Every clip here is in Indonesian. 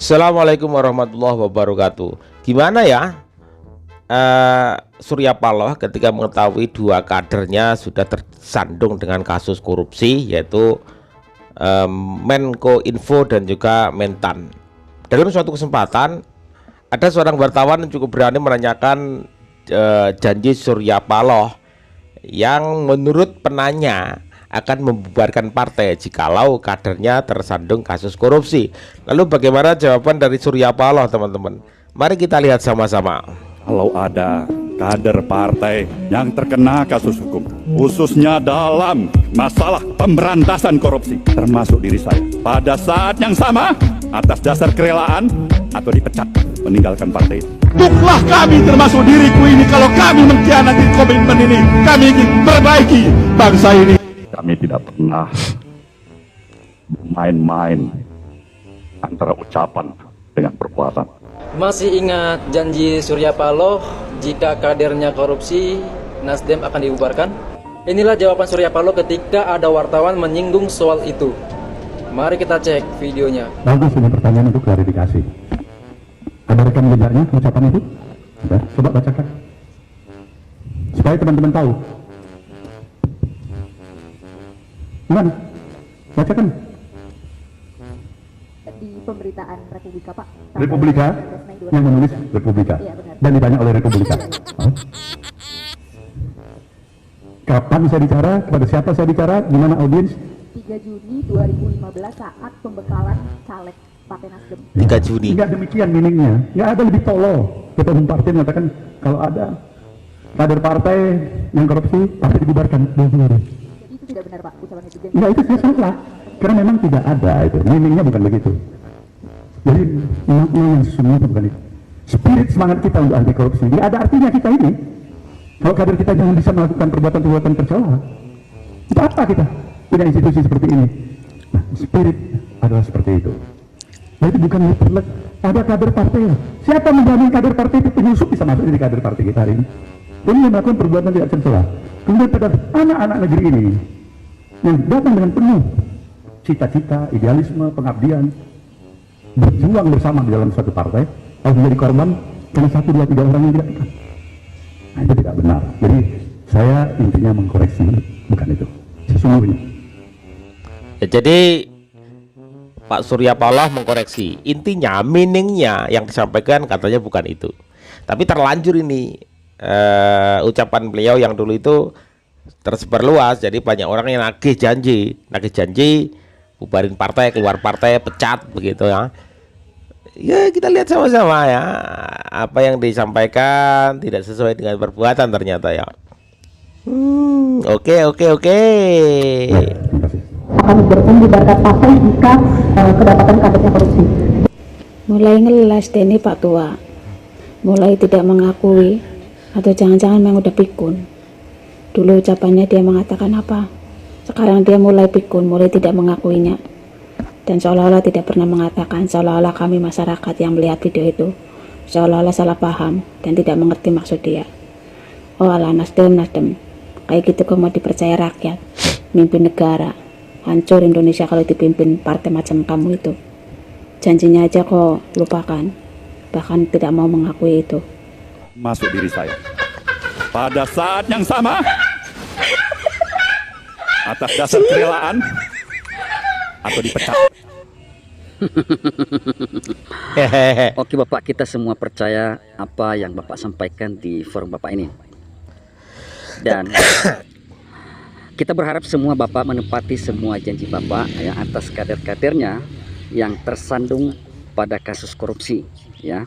Assalamualaikum warahmatullahi wabarakatuh. Gimana ya Surya Paloh ketika mengetahui dua kadernya sudah tersandung dengan kasus korupsi, yaitu Menko Info dan juga Mentan. Dalam suatu kesempatan ada seorang wartawan yang cukup berani menanyakan janji Surya Paloh yang menurut penanya akan membubarkan partai jikalau kadernya tersandung kasus korupsi. Lalu bagaimana jawaban dari Surya Paloh, teman-teman? Mari kita lihat sama-sama. Kalau ada kader partai yang terkena kasus hukum, khususnya dalam masalah pemberantasan korupsi, termasuk diri saya, pada saat yang sama, atas dasar kerelaan atau dipecat, meninggalkan partai itu. Tuklah kami termasuk diriku ini kalau kami mengkhianati komitmen ini. Kami ingin perbaiki bangsa ini. Kami tidak pernah main-main antara ucapan dengan perbuatan. Masih ingat janji Surya Paloh jika kadernya korupsi, Nasdem akan dibubarkan? Inilah jawaban Surya Paloh ketika ada wartawan menyinggung soal itu. Mari kita cek videonya. Bagus, ini pertanyaan untuk klarifikasi. Ada rekam jejaknya ucapan itu? Ada? Coba bacakan supaya teman-teman tahu. Gimana? Bacakan. Di pemberitaan Republika, Pak. Republika yang menulis Republika. Iya, benar. Dan ditanya oleh Republika. Oh. Kapan saya bicara? Kepada siapa saya bicara? Gimana audiens? 3 Juni 2015 saat pembekalan caleg Partai Nasdem. 3 Juni. Enggak demikian meaningnya. Enggak ada lebih tolol. Ketua umum partai mengatakan kalau ada kader partai yang korupsi, partai dibubarkan. Jadi itu tidak benar, Pak, ucapan itu. Enggak, itu saya salah. Karena memang tidak ada itu. Meaningnya bukan begitu. Jadi makna yang sesungguhnya bukan itu. Spirit semangat kita untuk anti korupsi. Tidak ada artinya kita ini. Kalau kader kita jangan bisa melakukan perbuatan-perbuatan tercela, untuk apa kita punya institusi seperti ini? Nah, spirit adalah seperti itu. Jadi bukan ada kader partai. Siapa menjamin kader partai itu penyusup bisa masuk di kader partai kita hari ini? Ini yang melakukan perbuatan tidak tercela. Kemudian pada anak-anak negeri ini yang datang dengan penuh cita-cita, idealisme, pengabdian, berjuang bersama di dalam suatu partai, harus menjadi korban karena 1, 2, 3 orang yang tidak dekat. Nah, itu tidak benar. Jadi saya intinya mengkoreksi, bukan itu sesungguhnya. Ya, jadi Pak Surya Paloh mengkoreksi, intinya meaningnya yang disampaikan katanya bukan itu, tapi terlanjur ini ucapan beliau yang dulu itu tersebar luas. Jadi banyak orang yang nagih janji bubarin partai, keluar partai, pecat begitu ya. Ya kita lihat sama-sama ya, apa yang disampaikan tidak sesuai dengan perbuatan ternyata ya. Oke. Akan membubarkan partai jika kedapatan kadernya korupsi. Mulai ngelas Deni Pak Tua, mulai tidak mengakui, atau jangan-jangan memang udah pikun. Dulu ucapannya dia mengatakan apa, sekarang dia mulai pikun, mulai tidak mengakuinya, dan seolah-olah tidak pernah mengatakan, seolah-olah kami masyarakat yang melihat video itu seolah-olah salah paham dan tidak mengerti maksud dia. Oh alah, Nasdem kayak gitu kok mau dipercaya rakyat, mimpin negara. Hancur Indonesia kalau dipimpin partai macam kamu itu. Janjinya aja kok lupakan, bahkan tidak mau mengakui itu. Masuk diri saya. Pada saat yang sama, atas dasar kerelaan atau dipecat. Oke Bapak, kita semua percaya apa yang Bapak sampaikan di forum Bapak ini. Dan kita berharap semua Bapak menepati semua janji Bapak ya, atas kader-kadernya yang tersandung pada kasus korupsi ya.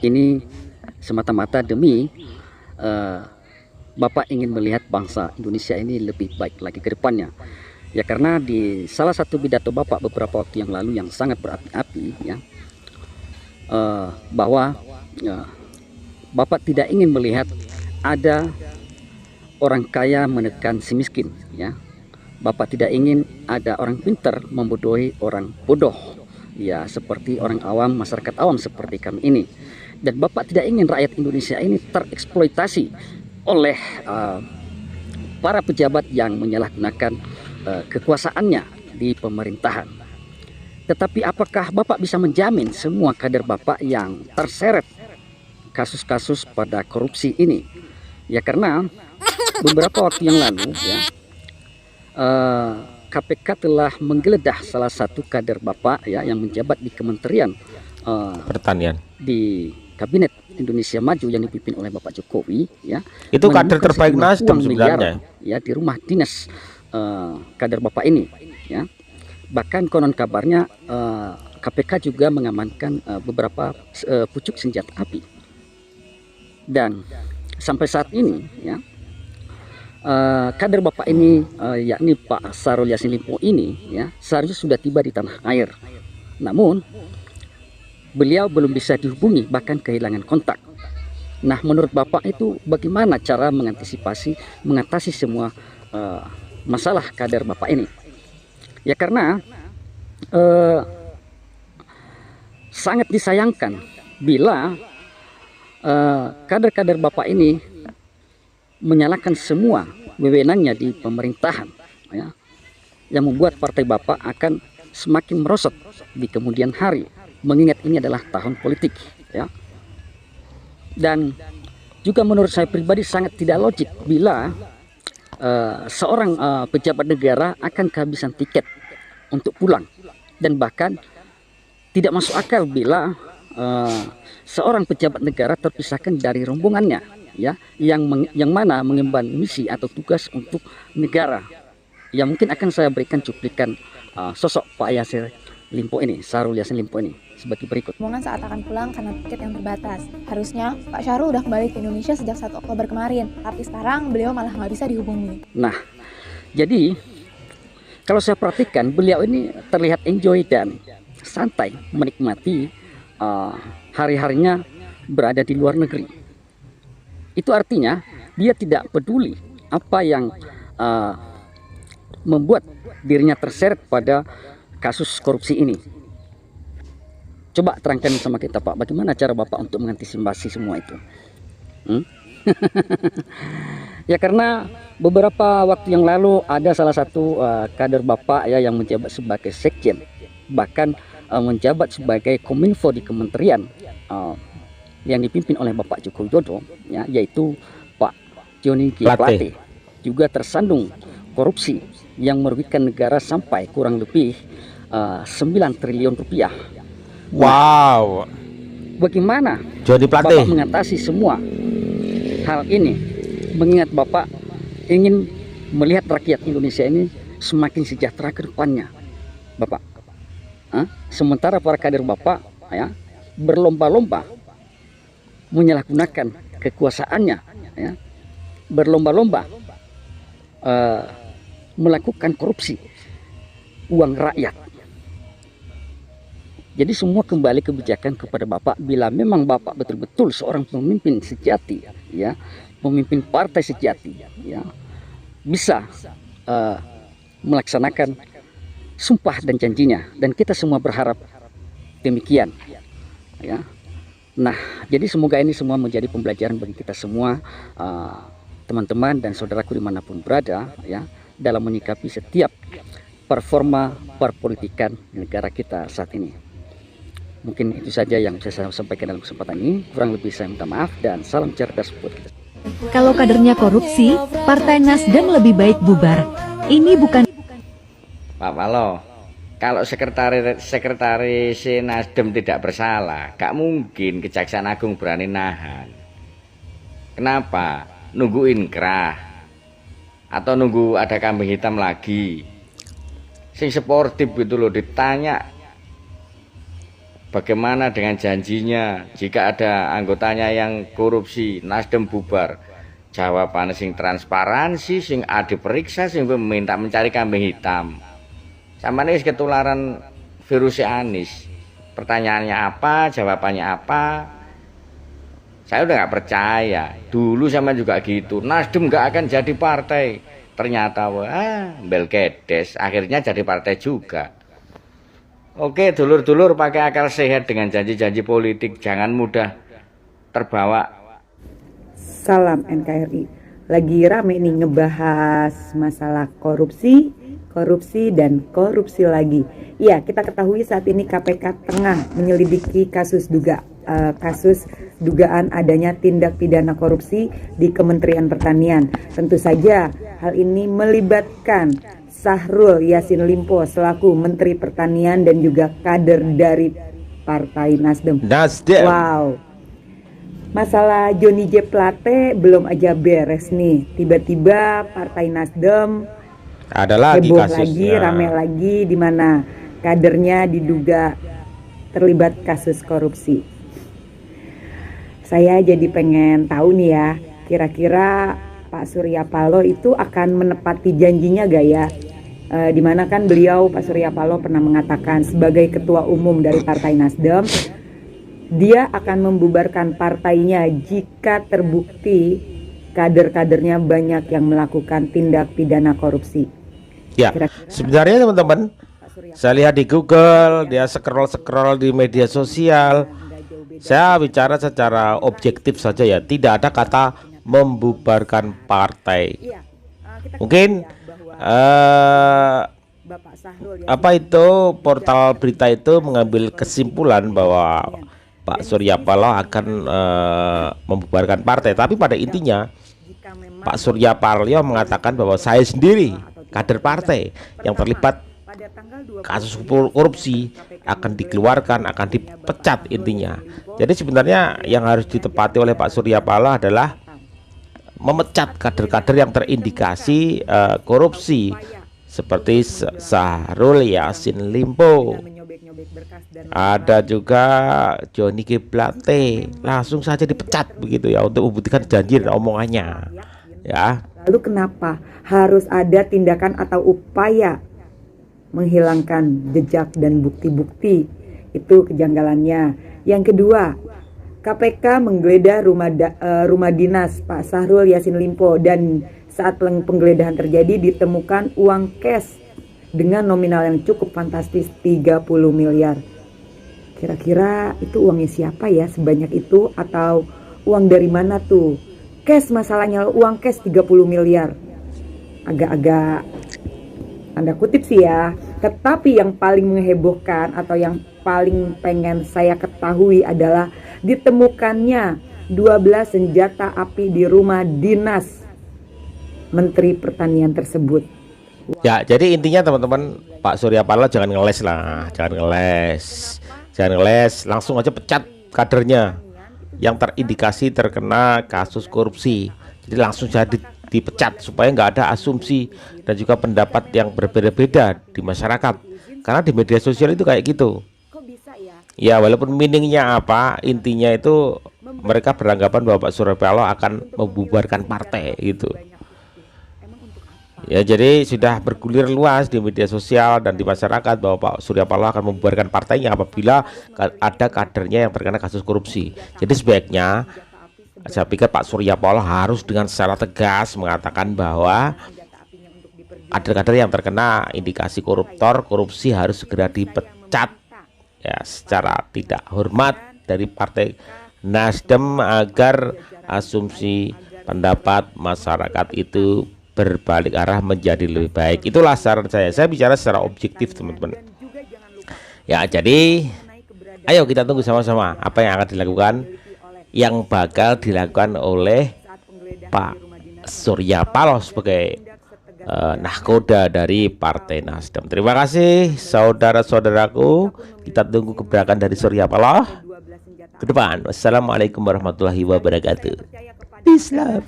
Ini semata-mata demi Bapak ingin melihat bangsa Indonesia ini lebih baik lagi ke depannya. Ya, karena di salah satu pidato Bapak beberapa waktu yang lalu yang sangat berapi-api ya, bahwa Bapak tidak ingin melihat ada orang kaya menekan si miskin ya. Bapak tidak ingin ada orang pintar membodohi orang bodoh ya, seperti orang awam, masyarakat awam seperti kami ini. Dan Bapak tidak ingin rakyat Indonesia ini tereksploitasi oleh para pejabat yang menyalahgunakan kekuasaannya di pemerintahan. Tetapi apakah Bapak bisa menjamin semua kader Bapak yang terseret kasus-kasus pada korupsi ini? Ya karena beberapa waktu yang lalu ya, KPK telah menggeledah salah satu kader Bapak ya yang menjabat di Kementerian Pertanian. di Kabinet Indonesia Maju yang dipimpin oleh Bapak Jokowi ya. Itu kader menemukan terbaik sejumlah Nasdem uang sebenarnya. miliar, ya di rumah dinas kader Bapak ini ya. Bahkan konon kabarnya KPK juga mengamankan beberapa pucuk senjata api. Dan sampai saat ini ya, kader Bapak ini yakni Pak Syahrul Yassin Limpo ini ya seharusnya sudah tiba di tanah air. Namun beliau belum bisa dihubungi, bahkan kehilangan kontak. Nah, menurut Bapak itu bagaimana cara mengatasi semua masalah kader Bapak ini? Ya karena sangat disayangkan bila kader-kader Bapak ini menyalahkan semua wewenangnya di pemerintahan ya, yang membuat partai Bapak akan semakin merosot di kemudian hari, mengingat ini adalah tahun politik ya. Dan juga menurut saya pribadi sangat tidak logik bila seorang pejabat negara akan kehabisan tiket untuk pulang, dan bahkan tidak masuk akal bila seorang pejabat negara terpisahkan dari rombongannya ya, yang mana mengemban misi atau tugas untuk negara. Ya mungkin akan saya berikan cuplikan sosok Pak Yassin Limpo ini, Syahrul Yassin Limpo ini sebagai berikut. Omongan saat akan pulang karena tiket yang terbatas. Harusnya Pak Syahrul udah kembali ke Indonesia sejak 1 Oktober kemarin, tapi sekarang beliau malah nggak bisa dihubungi. Nah, jadi kalau saya perhatikan beliau ini terlihat enjoy dan santai menikmati hari-harinya berada di luar negeri. Itu artinya dia tidak peduli apa yang membuat dirinya terseret pada kasus korupsi ini. Coba terangkan sama kita Pak, bagaimana cara Bapak untuk mengantisipasi semua itu? Ya karena beberapa waktu yang lalu ada salah satu kader Bapak ya yang menjabat sebagai sekjen, bahkan menjabat sebagai kominfo di kementerian yang dipimpin oleh Bapak Joko Widodo ya, yaitu Pak Johnny G. Plate, juga tersandung korupsi yang merugikan negara sampai kurang lebih 9 triliun rupiah. Wow. Bagaimana Johnny Plate Bapak mengatasi semua hal ini, mengingat Bapak ingin melihat rakyat Indonesia ini semakin sejahtera ke depannya, Bapak? Sementara para kader Bapak ya berlomba-lomba menyalahgunakan kekuasaannya ya, berlomba-lomba melakukan korupsi uang rakyat. Jadi semua kembali kebijakan kepada Bapak. Bila memang Bapak betul-betul seorang pemimpin sejati ya, pemimpin partai sejati ya, bisa melaksanakan sumpah dan janjinya, dan kita semua berharap demikian ya. Nah, jadi semoga ini semua menjadi pembelajaran bagi kita semua, teman-teman dan saudaraku dimanapun berada ya, dalam menyikapi setiap performa perpolitikan negara kita saat ini. Mungkin itu saja yang bisa saya sampaikan dalam kesempatan ini. Kurang lebih saya minta maaf dan salam cerdas buat kita. Kalau kadernya korupsi, Partai Nasdem lebih baik bubar. Ini bukan Pak Paloh, kalau sekretaris Nasdem tidak bersalah, gak mungkin Kejaksaan Agung berani nahan. Kenapa? Nunggu inkrah atau nunggu ada kambing hitam lagi? Sing sportif gitu loh, ditanya bagaimana dengan janjinya jika ada anggotanya yang korupsi, Nasdem bubar. Jawabannya sing transparansi, sing diperiksa, sing meminta mencari kambing hitam. Sama nih ketularan virus Anies. Pertanyaannya apa, jawabannya apa? Saya udah nggak percaya. Dulu sama juga gitu. Nasdem nggak akan jadi partai. Ternyata wah, belkedes. Akhirnya jadi partai juga. Oke, dulur-dulur pakai akal sehat dengan janji-janji politik. Jangan mudah terbawa. Salam NKRI. Lagi rame nih ngebahas masalah korupsi korupsi dan korupsi lagi. Iya, kita ketahui saat ini KPK tengah menyelidiki kasus dugaan adanya tindak pidana korupsi di Kementerian Pertanian. Tentu saja hal ini melibatkan Syahrul Yassin Limpo selaku Menteri Pertanian dan juga kader dari Partai Nasdem. Wow. Masalah Johnny J. Plate belum aja beres nih. Tiba-tiba Partai Nasdem ada lagi heboh kasusnya. lagi, rame lagi, di mana kadernya diduga terlibat kasus korupsi. Saya jadi pengen tahu nih ya, kira-kira Pak Surya Paloh itu akan menepati janjinya gak ya? Dimana kan beliau, Pak Surya Paloh, pernah mengatakan sebagai ketua umum dari Partai Nasdem, dia akan membubarkan partainya jika terbukti kader-kadernya banyak yang melakukan tindak pidana korupsi. Ya, sebenarnya teman-teman, saya lihat di Google, dia scroll di media sosial. Saya bicara secara objektif saja ya, tidak ada kata membubarkan partai. Mungkin apa itu portal berita itu mengambil kesimpulan bahwa Pak Surya Paloh akan membubarkan partai, tapi pada intinya Pak Surya Paloh mengatakan bahwa saya sendiri kader partai yang terlibat kasus korupsi akan dikeluarkan, akan dipecat intinya. Jadi sebenarnya yang harus ditepati oleh Pak Surya Paloh adalah memecat kader-kader yang terindikasi korupsi seperti Syahrul Yassin Limpo. Ada juga Johnny G. Plate, langsung saja dipecat begitu ya, untuk membuktikan janji dan omongannya ya. Lalu kenapa harus ada tindakan atau upaya menghilangkan jejak dan bukti-bukti? Itu kejanggalannya. Yang kedua, KPK menggeledah rumah dinas Pak Syahrul Yassin Limpo, dan saat penggeledahan terjadi ditemukan uang cash dengan nominal yang cukup fantastis 30 miliar. Kira-kira itu uangnya siapa ya sebanyak itu, atau uang dari mana tuh? Cash, masalahnya uang cash 30 miliar. Agak-agak tanda kutip sih ya. Tetapi yang paling menghebohkan atau yang paling pengen saya ketahui adalah ditemukannya 12 senjata api di rumah dinas Menteri Pertanian tersebut. Ya, jadi intinya teman-teman, Pak Surya Paloh jangan ngeles lah, jangan ngeles, langsung aja pecat kadernya yang terindikasi terkena kasus korupsi. Jadi langsung jadi dipecat supaya nggak ada asumsi dan juga pendapat yang berbeda-beda di masyarakat. Karena di media sosial itu kayak gitu. Ya, walaupun meaningnya apa, intinya itu mereka beranggapan bahwa Pak Surya Paloh akan membubarkan partai gitu. Ya, jadi sudah bergulir luas di media sosial dan di masyarakat bahwa Pak Surya Paloh akan membubarkan partainya apabila ada kadernya yang terkena kasus korupsi. Jadi sebaiknya saya pikir Pak Surya Paloh harus dengan secara tegas mengatakan bahwa kader-kader yang terkena indikasi korupsi harus segera dipecat ya, secara tidak hormat dari Partai Nasdem, agar asumsi pendapat masyarakat itu berbalik arah menjadi lebih baik. Itulah saran saya. Saya bicara secara objektif, teman-teman. Ya, jadi ayo kita tunggu sama-sama apa yang akan dilakukan, yang bakal dilakukan oleh Pak Surya Paloh sebagai nahkoda dari Partai Nasdem. Terima kasih saudara-saudaraku. Kita tunggu gebrakan dari Surya Paloh ke depan. Wassalamualaikum warahmatullahi wabarakatuh. Peace love.